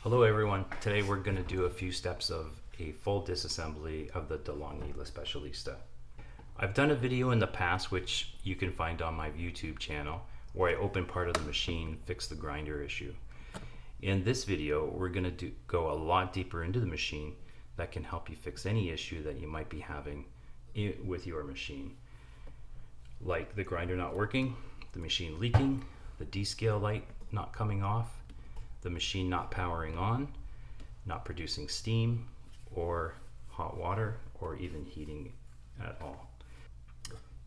Hello everyone, today we're going to do a few steps of a full disassembly of the Delonghi Specialista. I've done a video in the past which you can find on my YouTube channel where I open part of the machine, fix the grinder issue. In this video we're going to go a lot deeper into the machine that can help you fix any issue that you might be having with your machine. Like the grinder not working, the machine leaking, the descale light not coming off, the machine not powering on, not producing steam or hot water or even heating at all.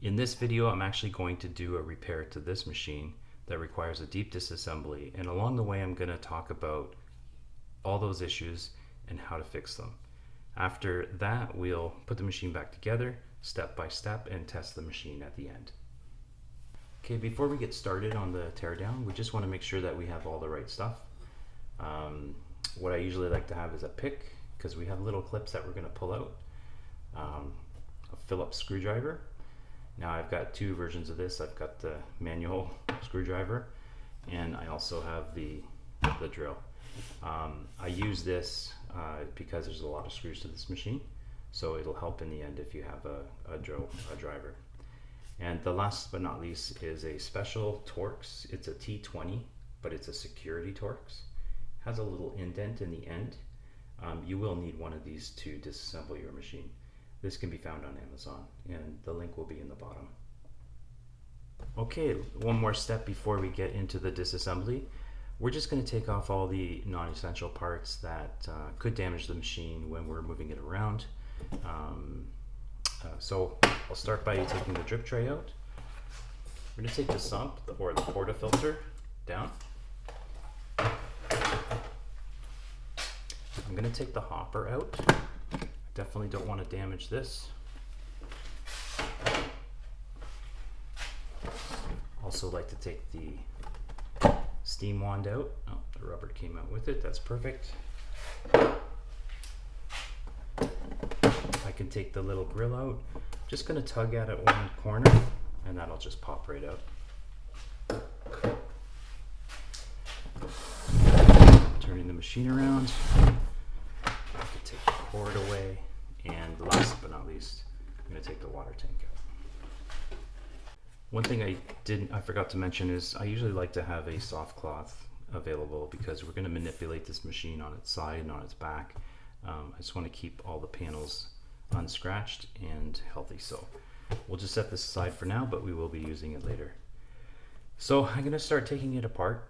In this video I'm actually going to do a repair to this machine that requires a deep disassembly, and along the way I'm going to talk about all those issues and how to fix them. After that we'll put the machine back together step by step and test the machine at the end. Okay, before we get started on the teardown, we just want to make sure that we have all the right stuff. What I usually like to have is a pick, because we have little clips that we're going to pull out, a Phillips screwdriver. Now I've got two versions of this. I've got the manual screwdriver and I also have the drill. I use this because there's a lot of screws to this machine, so it'll help in the end if you have a driver. And the last but not least is a special Torx. It's a T20, but it's a security Torx. Has a little indent in the end. You will need one of these to disassemble your machine. This can be found on Amazon and the link will be in the bottom. Okay, one more step before we get into the disassembly. We're just going to take off all the non-essential parts that could damage the machine when we're moving it around. So I'll start by taking the drip tray out. We're going to take the sump or the portafilter down. I'm going to take the hopper out. I definitely don't want to damage this. Also like to take the steam wand out. Oh, the rubber came out with it. That's perfect. I can take the little grill out. Just going to tug at it one corner and that'll just pop right out. Turning the machine around. I can take the cord away, and last but not least, I'm going to take the water tank out. One thing I forgot to mention is I usually like to have a soft cloth available because we're going to manipulate this machine on its side and on its back. I just want to keep all the panels unscratched and healthy, so we'll just set this aside for now, but we will be using it later. So I'm going to start taking it apart,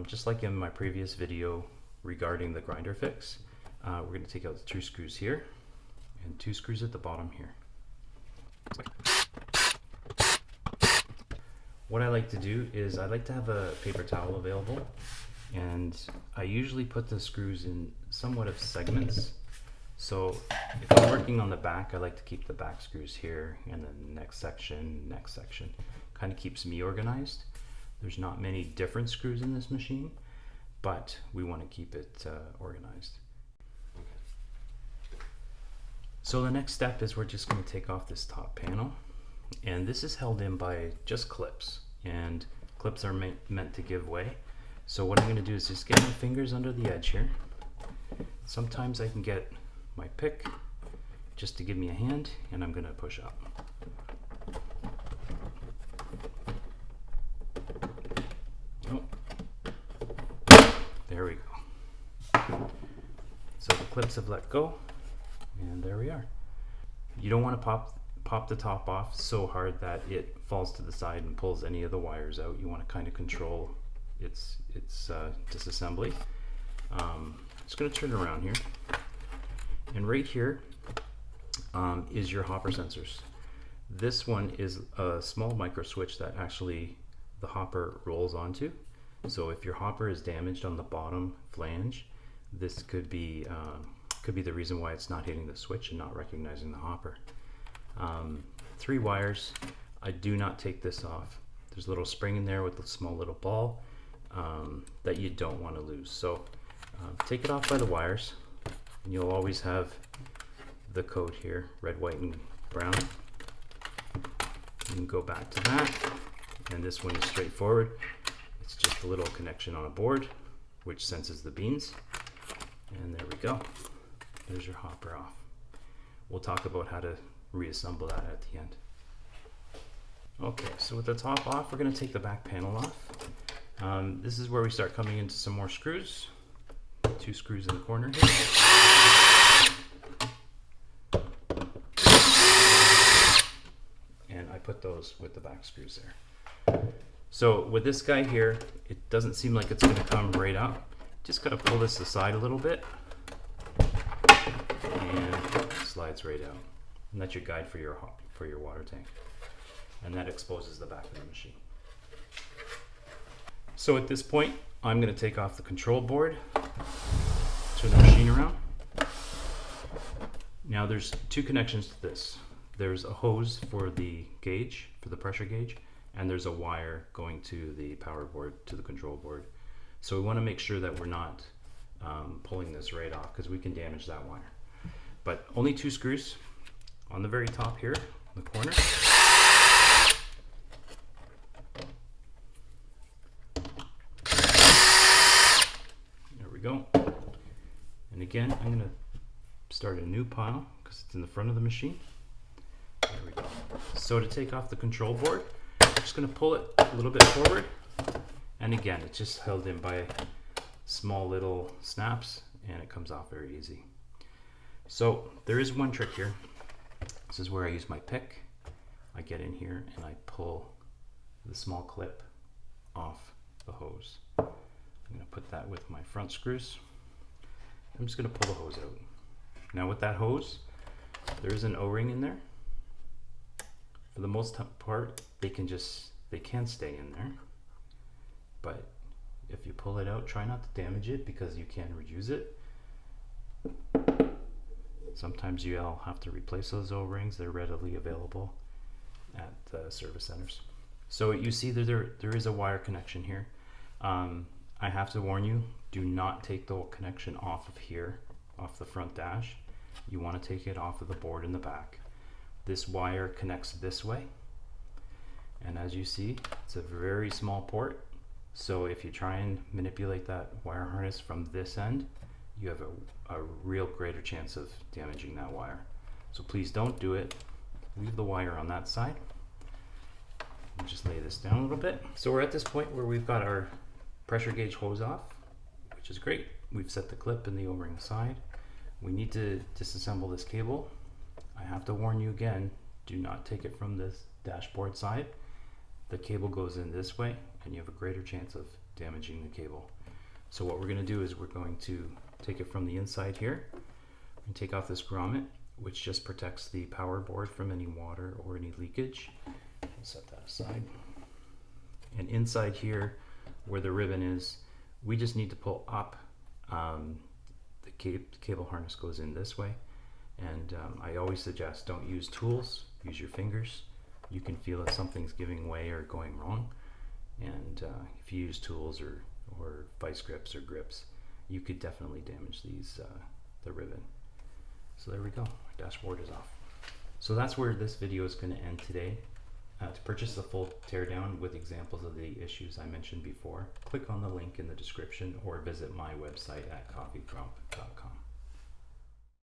just like in my previous video regarding the grinder fix. We're going to take out the two screws here and two screws at the bottom here. What I like to do is I like to have a paper towel available, and I usually put the screws in somewhat of segments. So if I'm working on the back, I like to keep the back screws here, and then next section. Kind of keeps me organized. There's not many different screws in this machine, but we want to keep it organized. So the next step is we're just going to take off this top panel, and this is held in by just clips, and clips are meant to give way. So what I'm going to do is just get my fingers under the edge here. Sometimes I can get my pick just to give me a hand, and I'm going to push up. Oh, there we go. So the clips have let go, and there we are. You don't want to pop the top off so hard that it falls to the side and pulls any of the wires out. You want to kind of control its disassembly. Just going to turn it around here, and right here is your hopper sensors. This one is a small micro switch that actually the hopper rolls onto. So if your hopper is damaged on the bottom flange, this could be the reason why it's not hitting the switch and not recognizing the hopper. 3 wires. I do not take this off. There's a little spring in there with a small little ball that you don't want to lose. So take it off by the wires, and you'll always have the code here, red, white, and brown. You can go back to that, and this one is straightforward. It's just a little connection on a board which senses the beans. And there we go. There's your hopper off. We'll talk about how to reassemble that at the end. Okay, so with the top off, we're going to take the back panel off. This is where we start coming into some more screws. 2 screws in the corner here. And I put those with the back screws there. So with this guy here, it doesn't seem like it's going to come right up. Just got to pull this aside a little bit. And it slides right out. And that's your guide for your water tank. And that exposes the back of the machine. So at this point, I'm going to take off the control board, turn the machine around. Now there's 2 connections to this. There's a hose for the gauge, for the pressure gauge, and there's a wire going to the power board, to the control board. So we want to make sure that we're not pulling this right off, because we can damage that wire. But only 2 screws on the very top here, in the corner. There we go. And again, I'm going to start a new pile because it's in the front of the machine. There we go. So to take off the control board, I'm just going to pull it a little bit forward. And again, it's just held in by small little snaps, and it comes off very easy. So there is one trick here. This is where I use my pick. I get in here and I pull the small clip off the hose. I'm going to put that with my front screws. I'm just going to pull the hose out. Now with that hose, there is an O-ring in there. For the most part, they can stay in there. But if you pull it out, try not to damage it because you can reuse it. Sometimes you'll have to replace those O-rings. They're readily available at service centers. So you see that there is a wire connection here. I have to warn you, do not take the connection off of here, off the front dash. You want to take it off of the board in the back. This wire connects this way. And as you see, it's a very small port. So if you try and manipulate that wire harness from this end, you have a real greater chance of damaging that wire. So please don't do it. Leave the wire on that side. And just lay this down a little bit. So we're at this point where we've got our pressure gauge hose off, which is great. We've set the clip and the O-ring aside. We need to disassemble this cable. I have to warn you again, do not take it from this dashboard side. The cable goes in this way and you have a greater chance of damaging the cable. So what we're going to do is we're going to take it from the inside here and take off this grommet, which just protects the power board from any water or any leakage. I'll set that aside. And inside here, where the ribbon is, we just need to pull up. The cable harness goes in this way. And I always suggest don't use tools, use your fingers. You can feel if something's giving way or going wrong. And if you use tools or vice grips or grips, you could definitely damage the ribbon. So there we go, our dashboard is off. So that's where this video is going to end today. To purchase the full teardown with examples of the issues I mentioned before, click on the link in the description or visit my website at coffeegrump.com.